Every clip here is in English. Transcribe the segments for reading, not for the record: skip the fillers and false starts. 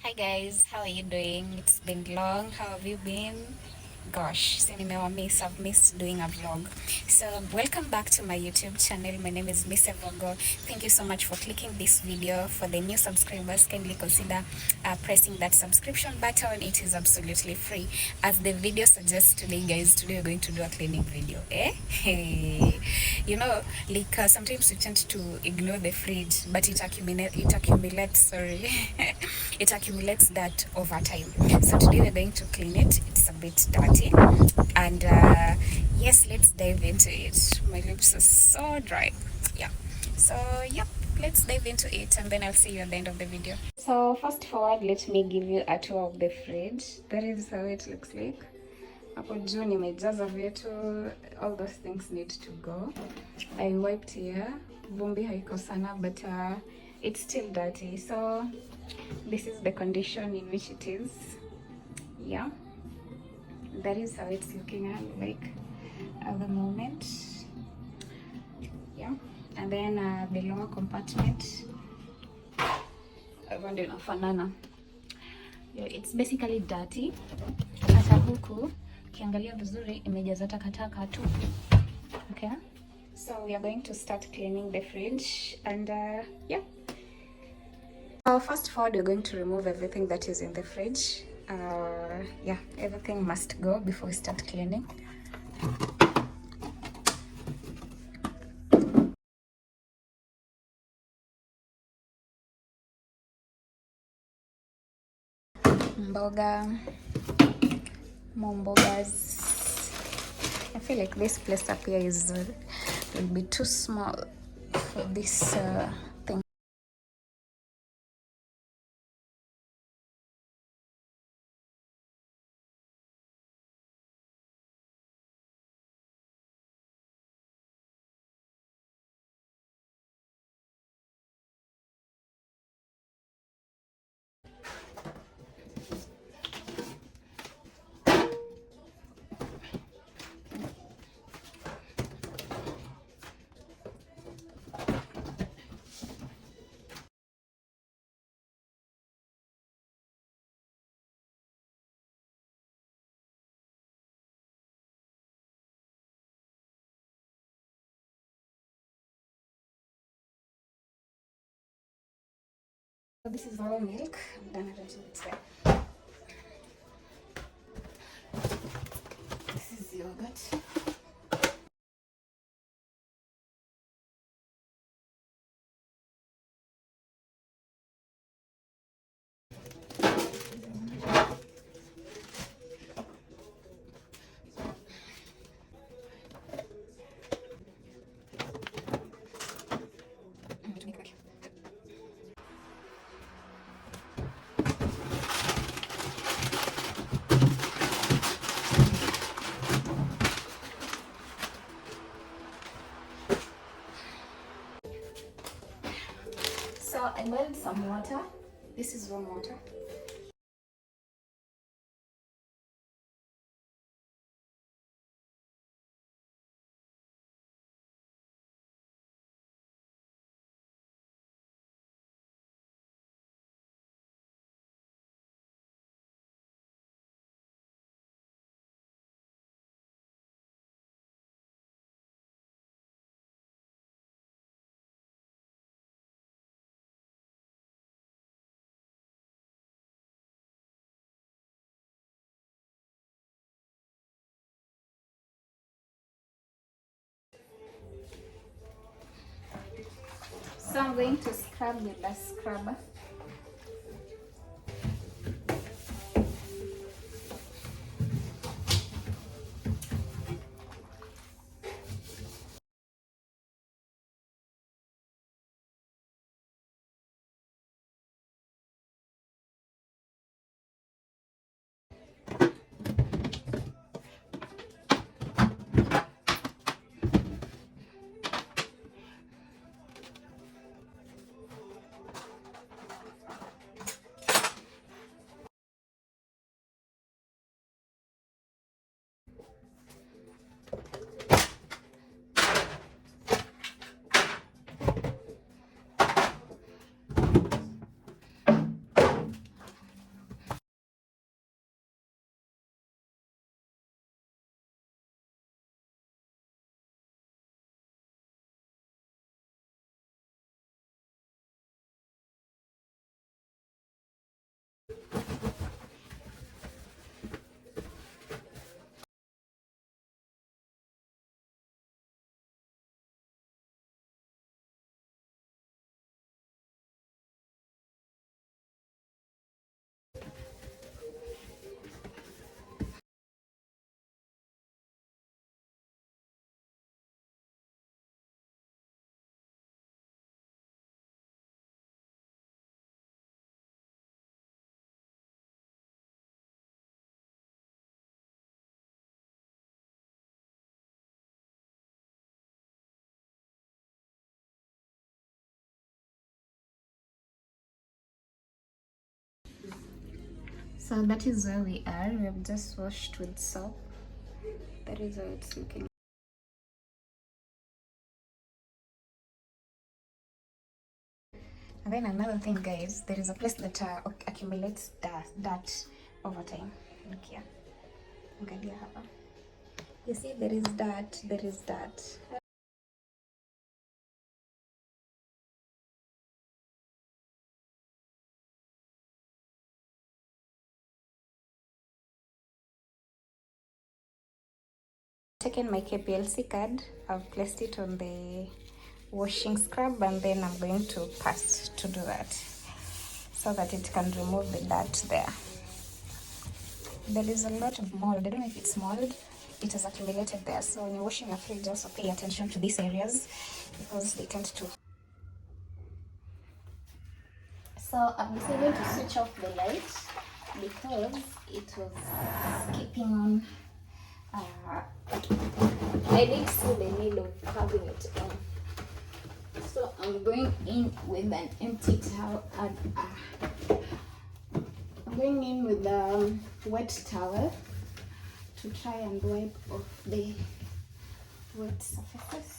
Hi guys, how are you doing? It's been long. How have you been? Gosh, I've missed doing a vlog. So welcome back to my YouTube channel. My name is Miss Evogo. Thank you so much for clicking this video. For the new subscribers, kindly consider pressing that subscription button. It is absolutely free. As the video suggests today, guys, today we're going to do a cleaning video. Hey. Sometimes we tend to ignore the fridge, but it accumulates, sorry. It accumulates that over time. So today we're going to clean it. It's a bit dirty, and yes, let's dive into it. My lips are so dry. Yeah. So yep, let's dive into it, and then I'll see you at the end of the video. So fast forward, let me give you a tour of the fridge. That is how it looks like. Hapo juu nimejaza vitu, all those things need to go. I wiped here, vumbi haiko sana, but it's still dirty. So this is the condition in which it is. Yeah, that is how it's looking at the moment. Yeah, and then the lower compartment, ndio inafanana. It's basically dirty. Hata huku ukiangalia vizuri imejaza takataka tu. Okay, so we are going to start cleaning the fridge, and yeah. First of all, we're going to remove everything that is in the fridge. Yeah, everything must go before we start cleaning. Mboga, more mbogas. I feel like this place up here will be too small for this thing. So this is our milk. I'm gonna put it there. This is yogurt. So I boiled some water. This is warm water. So I'm going to scrub with the scrubber. So that is where we are. We have just washed with soap. That is how it's looking. And then another thing, guys, there is a place that accumulates dirt over time. Look here. Angalia hapa. You see, there is dirt. There is dirt. Taken my KPLC card. I've placed it on the washing scrub, and then I'm going to pass to do that so that it can remove the dirt there. There is a lot of mold. I don't know if it's mold. It has accumulated there. So when you're washing your fridge, also pay attention to these areas because they tend to. So I'm decided to switch off the light because it was keeping on. I didn't see the need of having it on. So I'm going in with an empty towel. I'm going in with a wet towel to try and wipe off the wet surfaces.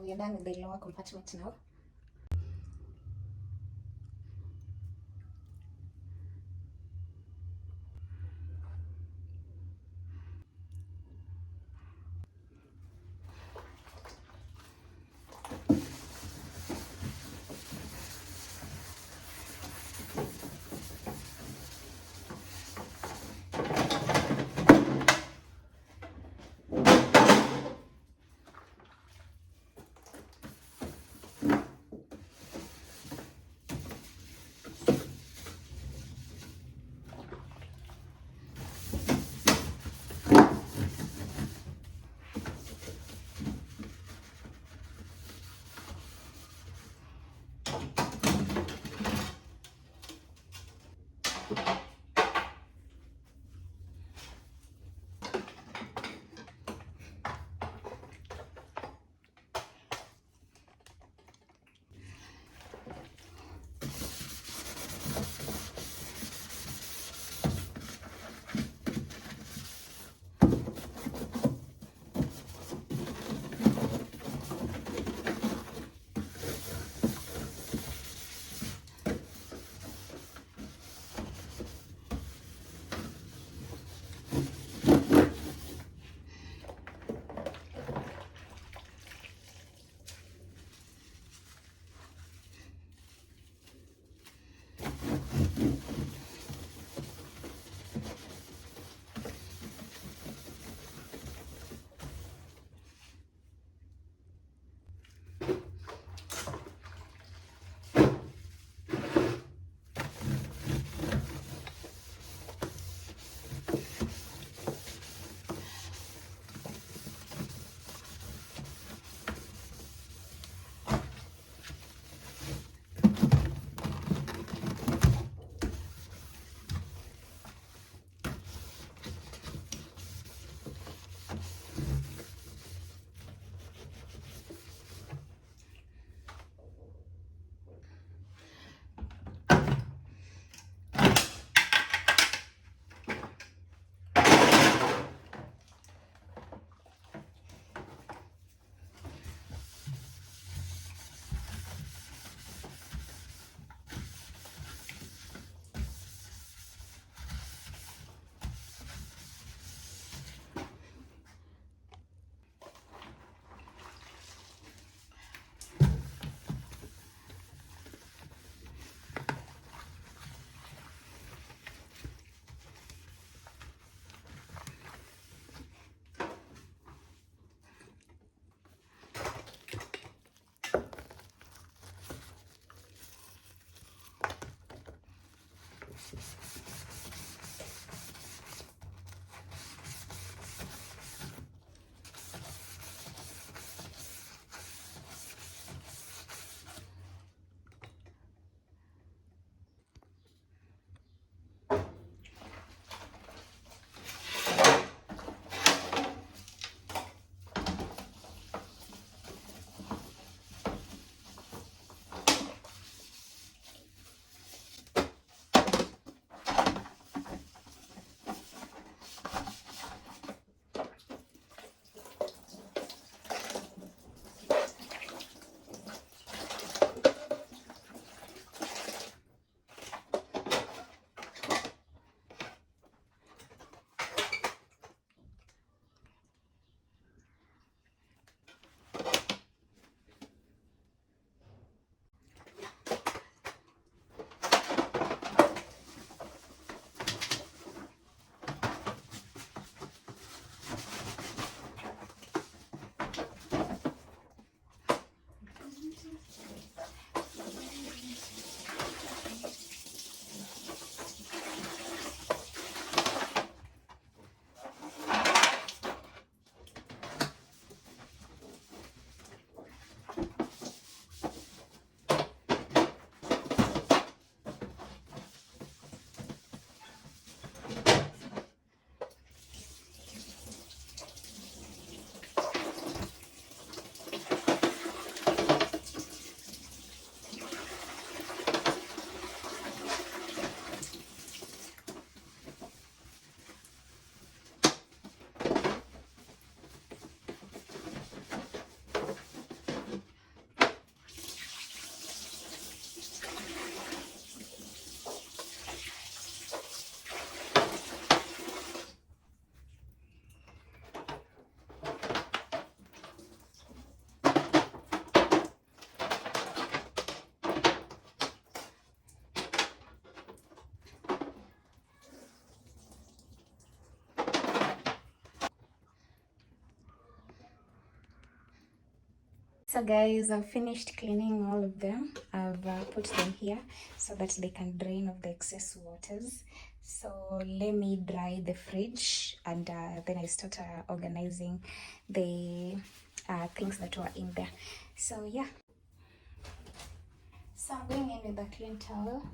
We are done with the lower compartment now. So guys, I've finished cleaning all of them. I've put them here so that they can drain of the excess waters. So let me dry the fridge, and then I start organizing the things that were in there. So yeah, so I'm going in with a clean towel.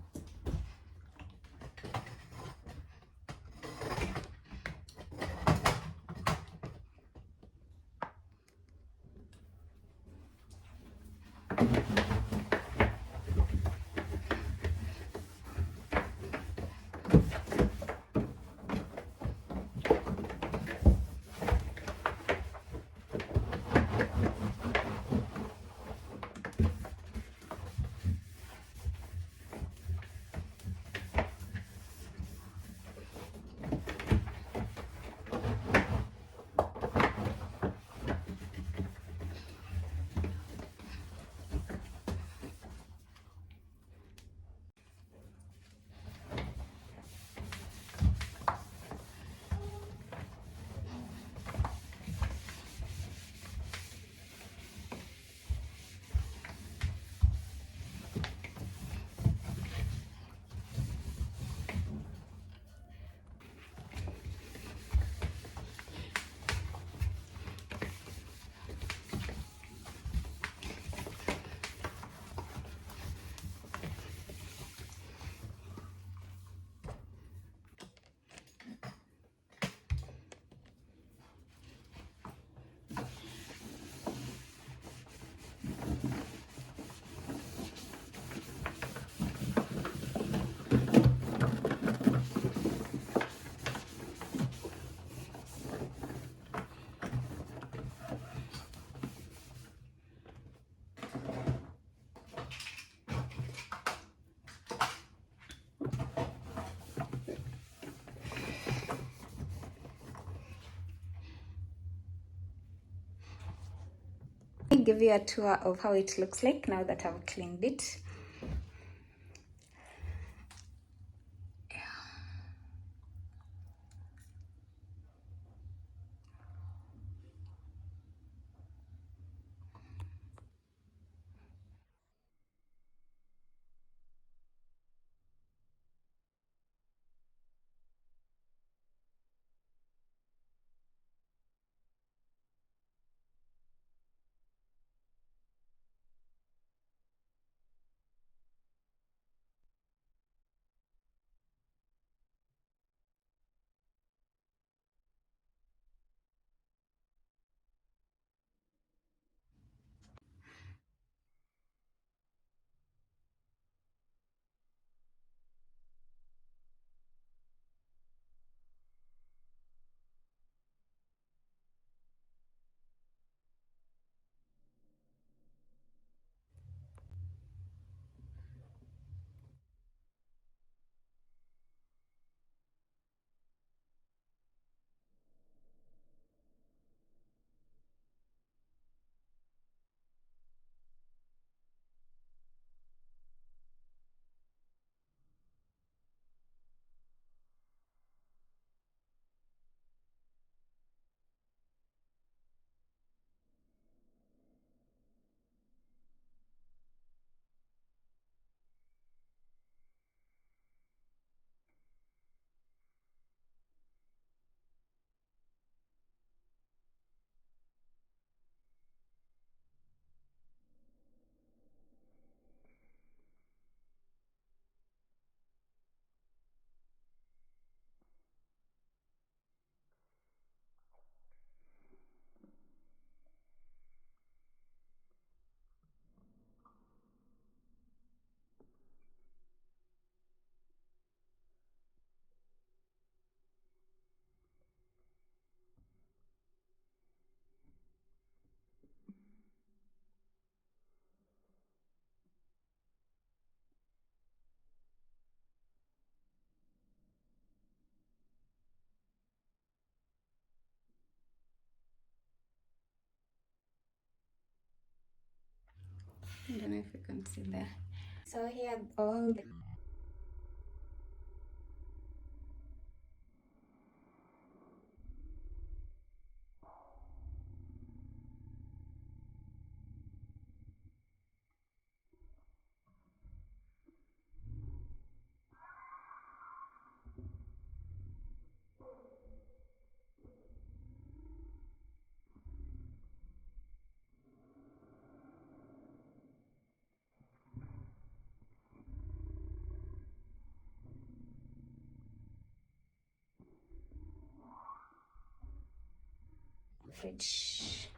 Let me give you a tour of how it looks like now that I've cleaned it. I don't know if you can see there. So here all the fridge.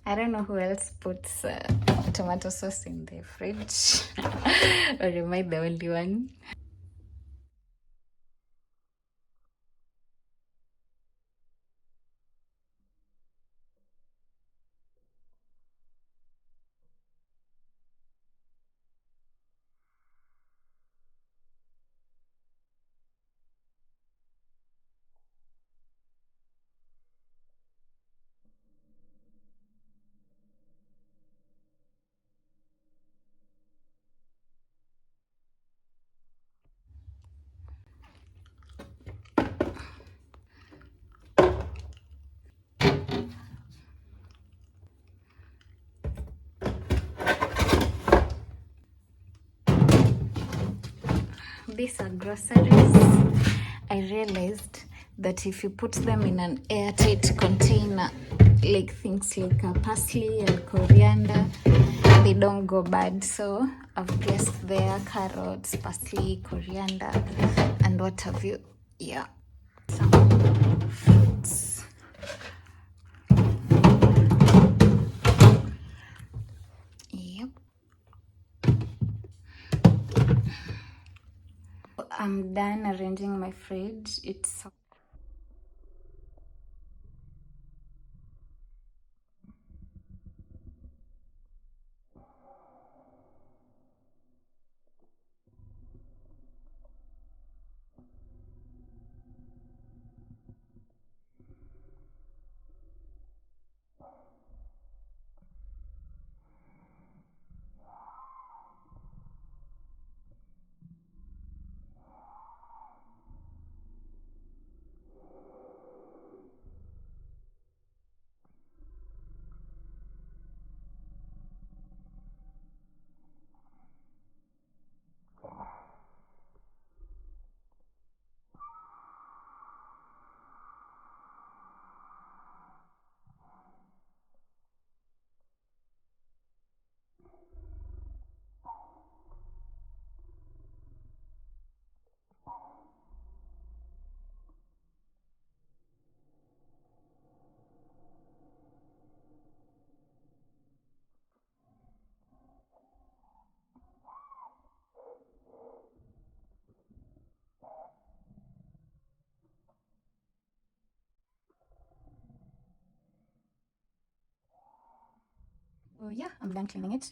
I don't know who else puts tomato sauce in the fridge. Or am I the only one? These are groceries. I realized that if you put them in an airtight container, like things like parsley and coriander, they don't go bad. So I've placed there carrots, parsley, coriander, and what have you. Yeah, some fruits. Yep. I'm done arranging my fridge. It's So yeah, I'm done cleaning it.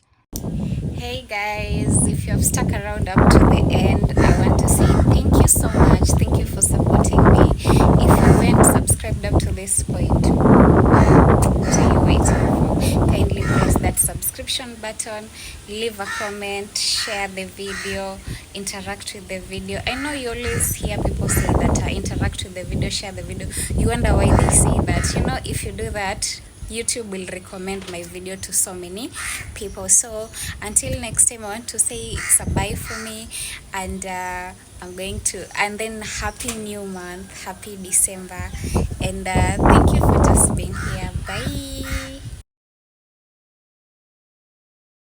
Hey guys, if you have stuck around up to the end, I want to say thank you so much. Thank you for supporting me. If you weren't subscribed up to this point, what are you waiting for? Kindly press that subscription button, leave a comment, share the video, interact with the video. I know you always hear people say that interact with the video, share the video. You wonder why they say that. You know, if you do that, YouTube will recommend my video to so many people. So until next time, I want to say it's a bye for me, and I'm going to, and then happy new month, happy December, and thank you for just being here. Bye.